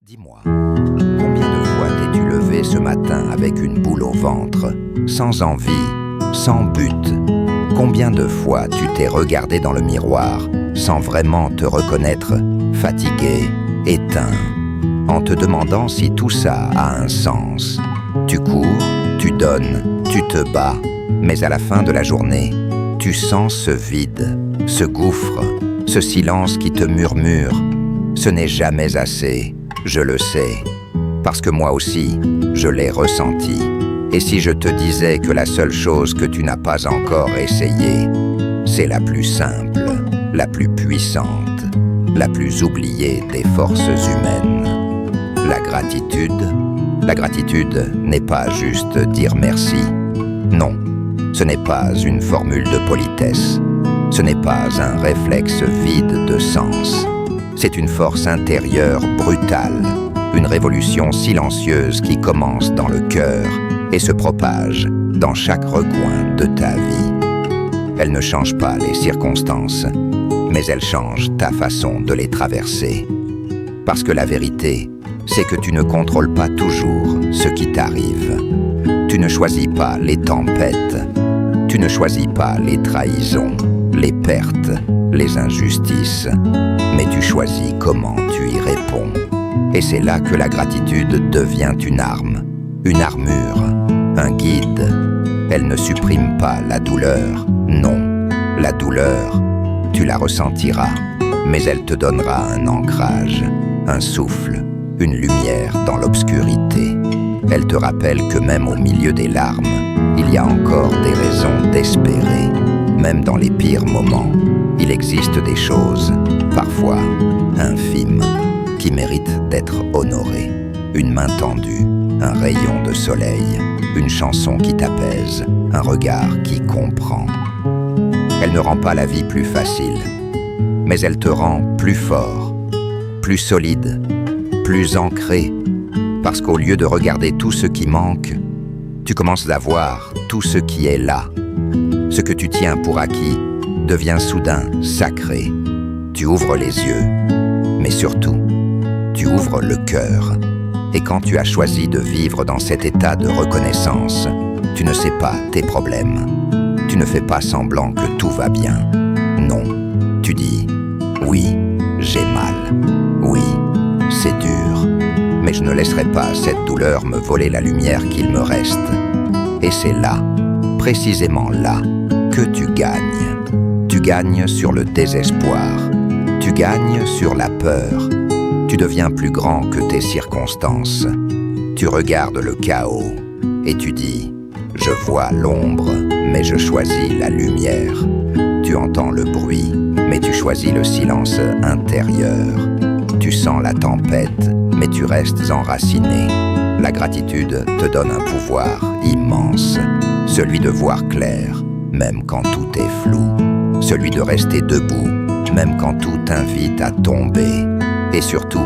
Dis-moi, combien de fois t'es-tu levé ce matin avec une boule au ventre, sans envie, sans but? Combien de fois tu t'es regardé dans le miroir, sans vraiment te reconnaître, fatigué, éteint, en te demandant si tout ça a un sens? Tu cours, tu donnes, tu te bats, mais à la fin de la journée, tu sens ce vide, ce gouffre, ce silence qui te murmure. Ce n'est jamais assez. Je le sais, parce que moi aussi, je l'ai ressenti. Et si je te disais que la seule chose que tu n'as pas encore essayée, c'est la plus simple, la plus puissante, la plus oubliée des forces humaines, la gratitude. La gratitude n'est pas juste dire merci. Non, ce n'est pas une formule de politesse. Ce n'est pas un réflexe vide de sens. C'est une force intérieure brutale, une révolution silencieuse qui commence dans le cœur et se propage dans chaque recoin de ta vie. Elle ne change pas les circonstances, mais elle change ta façon de les traverser. Parce que la vérité, c'est que tu ne contrôles pas toujours ce qui t'arrive. Tu ne choisis pas les tempêtes, tu ne choisis pas les trahisons, les pertes, les injustices, mais tu choisis comment tu y réponds. Et c'est là que la gratitude devient une arme, une armure, un guide. Elle ne supprime pas la douleur, non. La douleur, tu la ressentiras, mais elle te donnera un ancrage, un souffle, une lumière dans l'obscurité. Elle te rappelle que même au milieu des larmes, il y a encore des raisons d'espérer. Même dans les pires moments, il existe des choses, parfois infimes, qui méritent d'être honorées. Une main tendue, un rayon de soleil, une chanson qui t'apaise, un regard qui comprend. Elle ne rend pas la vie plus facile, mais elle te rend plus fort, plus solide, plus ancré, parce qu'au lieu de regarder tout ce qui manque, tu commences à voir tout ce qui est là. Ce que tu tiens pour acquis devient soudain sacré. Tu ouvres les yeux, mais surtout, tu ouvres le cœur. Et quand tu as choisi de vivre dans cet état de reconnaissance, tu ne sais pas tes problèmes. Tu ne fais pas semblant que tout va bien. Non, tu dis « Oui, j'ai mal. Oui, c'est dur. Mais je ne laisserai pas cette douleur me voler la lumière qu'il me reste. » Et c'est là, précisément là, que tu gagnes. Tu gagnes sur le désespoir. Tu gagnes sur la peur. Tu deviens plus grand que tes circonstances. Tu regardes le chaos et tu dis « Je vois l'ombre, mais je choisis la lumière. » Tu entends le bruit, mais tu choisis le silence intérieur. Tu sens la tempête, mais tu restes enraciné. La gratitude te donne un pouvoir immense, celui de voir clair, même quand tout est flou, celui de rester debout, même quand tout t'invite à tomber. Et surtout,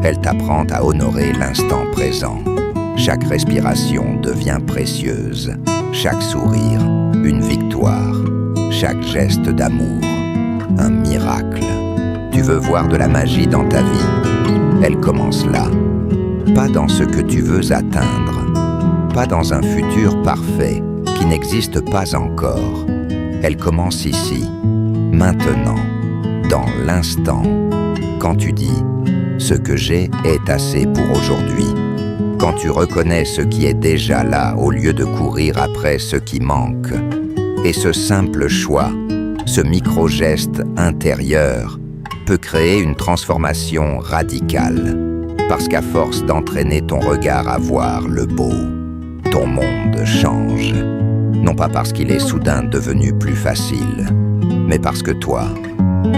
elle t'apprend à honorer l'instant présent. Chaque respiration devient précieuse, chaque sourire, une victoire, chaque geste d'amour, un miracle. Tu veux voir de la magie dans ta vie? Elle commence là. Pas dans ce que tu veux atteindre, pas dans un futur parfait qui n'existe pas encore. Elle commence ici, maintenant, dans l'instant, quand tu dis « Ce que j'ai est assez pour aujourd'hui », quand tu reconnais ce qui est déjà là au lieu de courir après ce qui manque. Et ce simple choix, ce micro-geste intérieur, peut créer une transformation radicale. Parce qu'à force d'entraîner ton regard à voir le beau, ton monde change. Non pas parce qu'il est soudain devenu plus facile, mais parce que toi,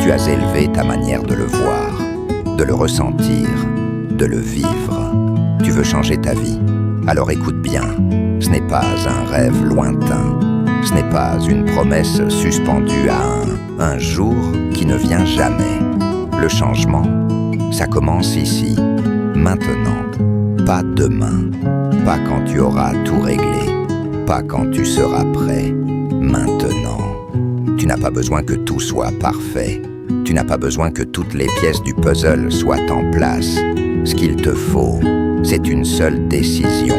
tu as élevé ta manière de le voir, de le ressentir, de le vivre. Tu veux changer ta vie? Alors écoute bien, ce n'est pas un rêve lointain, ce n'est pas une promesse suspendue à un jour qui ne vient jamais. Le changement, ça commence ici. Maintenant, pas demain, pas quand tu auras tout réglé, pas quand tu seras prêt, maintenant. Tu n'as pas besoin que tout soit parfait, tu n'as pas besoin que toutes les pièces du puzzle soient en place. Ce qu'il te faut, c'est une seule décision,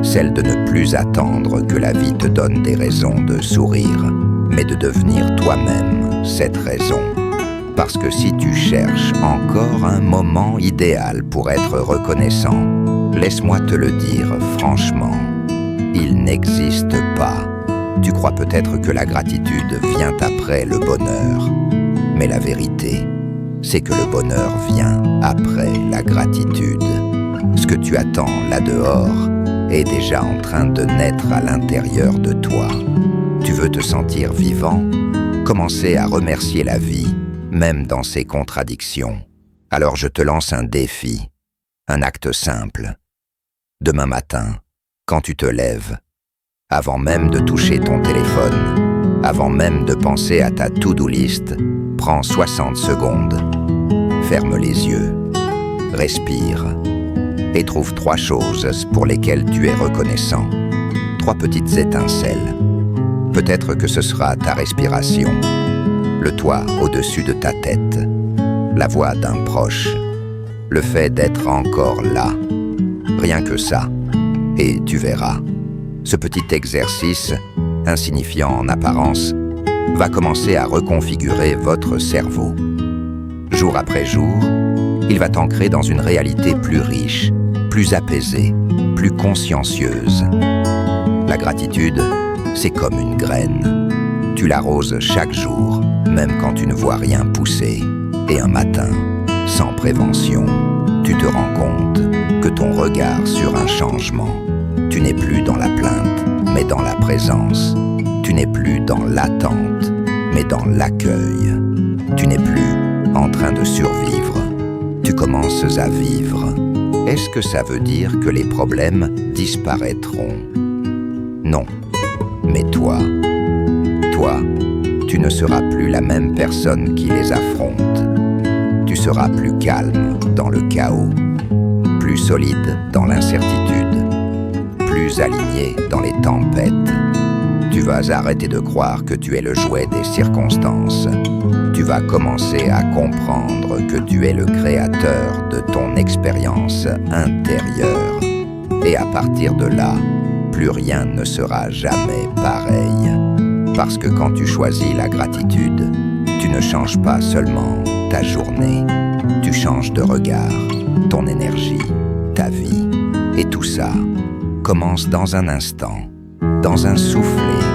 celle de ne plus attendre que la vie te donne des raisons de sourire, mais de devenir toi-même cette raison. Parce que si tu cherches encore un moment idéal pour être reconnaissant, laisse-moi te le dire franchement, il n'existe pas. Tu crois peut-être que la gratitude vient après le bonheur, mais la vérité, c'est que le bonheur vient après la gratitude. Ce que tu attends là-dehors est déjà en train de naître à l'intérieur de toi. Tu veux te sentir vivant? Commencer à remercier la vie, même dans ses contradictions. Alors je te lance un défi, un acte simple. Demain matin, quand tu te lèves, avant même de toucher ton téléphone, avant même de penser à ta to-do list, prends 60 secondes. Ferme les yeux, respire et trouve 3 choses pour lesquelles tu es reconnaissant. 3 petites étincelles. Peut-être que ce sera ta respiration, le toit au-dessus de ta tête, la voix d'un proche, le fait d'être encore là. Rien que ça, et tu verras. Ce petit exercice, insignifiant en apparence, va commencer à reconfigurer votre cerveau. Jour après jour, il va t'ancrer dans une réalité plus riche, plus apaisée, plus consciencieuse. La gratitude, c'est comme une graine. Tu l'arroses chaque jour, même quand tu ne vois rien pousser. Et un matin, sans prévention, tu te rends compte que ton regard sur un changement. Tu n'es plus dans la plainte, mais dans la présence. Tu n'es plus dans l'attente, mais dans l'accueil. Tu n'es plus en train de survivre. Tu commences à vivre. Est-ce que ça veut dire que les problèmes disparaîtront? Non. Mais toi, tu ne seras plus la même personne qui les affronte. Tu seras plus calme dans le chaos, plus solide dans l'incertitude, plus aligné dans les tempêtes. Tu vas arrêter de croire que tu es le jouet des circonstances. Tu vas commencer à comprendre que tu es le créateur de ton expérience intérieure. Et à partir de là, plus rien ne sera jamais pareil. Parce que quand tu choisis la gratitude, tu ne changes pas seulement ta journée, tu changes de regard, ton énergie, ta vie. Et tout ça commence dans un instant, dans un soufflet,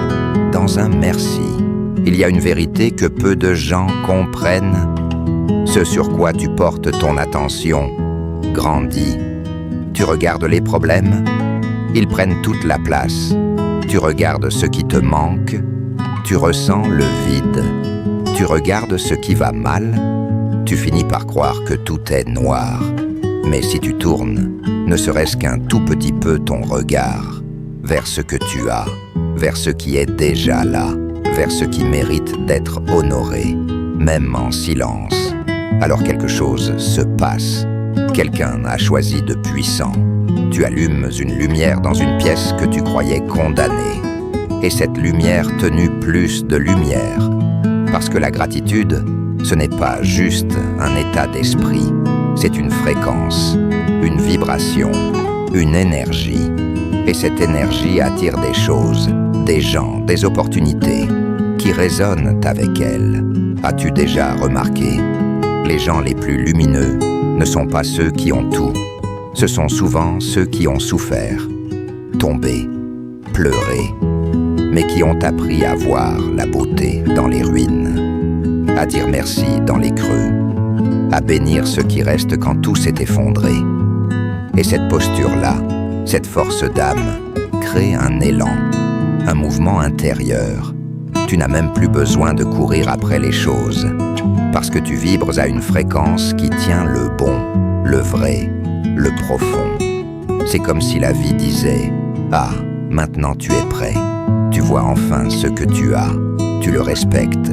dans un merci. Il y a une vérité que peu de gens comprennent. Ce sur quoi tu portes ton attention grandit. Tu regardes les problèmes, ils prennent toute la place. Tu regardes ce qui te manque, tu ressens le vide. Tu regardes ce qui va mal, tu finis par croire que tout est noir. Mais si tu tournes, ne serait-ce qu'un tout petit peu ton regard, vers ce que tu as, vers ce qui est déjà là, vers ce qui mérite d'être honoré, même en silence, alors quelque chose se passe. Quelqu'un a choisi de puissant. Tu allumes une lumière dans une pièce que tu croyais condamnée. Et cette lumière tenue plus de lumière. Parce que la gratitude, ce n'est pas juste un état d'esprit. C'est une fréquence, une vibration, une énergie. Et cette énergie attire des choses, des gens, des opportunités qui résonnent avec elle. As-tu déjà remarqué? Les gens les plus lumineux ne sont pas ceux qui ont tout. Ce sont souvent ceux qui ont souffert, tombé, pleuré, mais qui ont appris à voir la beauté dans les ruines, à dire merci dans les creux, à bénir ce qui reste quand tout s'est effondré. Et cette posture-là, cette force d'âme, crée un élan, un mouvement intérieur. Tu n'as même plus besoin de courir après les choses, parce que tu vibres à une fréquence qui tient le bon, le vrai, le profond. C'est comme si la vie disait « Ah, maintenant tu es prêt. Tu vois enfin ce que tu as. Tu le respectes.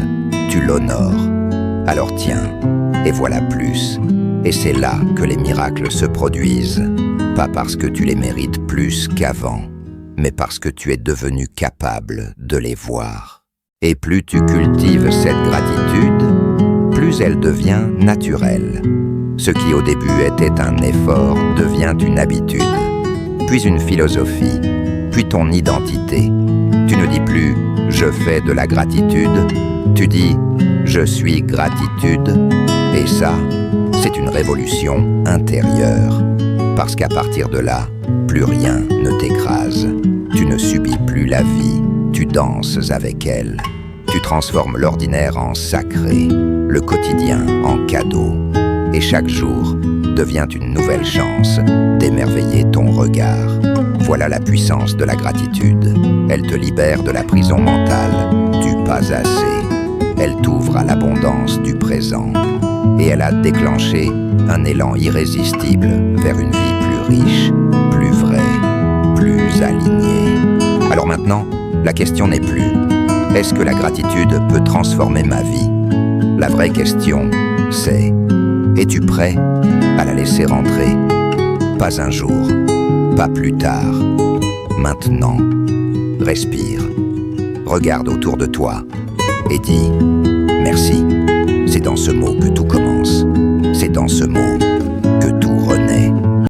Tu l'honores. Alors tiens, et voilà plus. » Et c'est là que les miracles se produisent. Pas parce que tu les mérites plus qu'avant, mais parce que tu es devenu capable de les voir. Et plus tu cultives cette gratitude, plus elle devient naturelle. Ce qui au début était un effort devient une habitude, puis une philosophie, puis ton identité. Tu ne dis plus « je fais de la gratitude », tu dis « je suis gratitude ». Et ça, c'est une révolution intérieure. Parce qu'à partir de là, plus rien ne t'écrase. Tu ne subis plus la vie, tu danses avec elle. Tu transformes l'ordinaire en sacré, le quotidien en cadeau. Et chaque jour devient une nouvelle chance d'émerveiller ton regard. Voilà la puissance de la gratitude. Elle te libère de la prison mentale du pas assez. Elle t'ouvre à l'abondance du présent. Et elle a déclenché un élan irrésistible vers une vie plus riche, plus vraie, plus alignée. Alors maintenant, la question n'est plus « Est-ce que la gratitude peut transformer ma vie ?» La vraie question, c'est « Es-tu prêt à la laisser rentrer ?» Pas un jour, pas plus tard, maintenant. Respire, regarde autour de toi et dis « Merci ». C'est dans ce mot que tout commence. C'est dans ce mot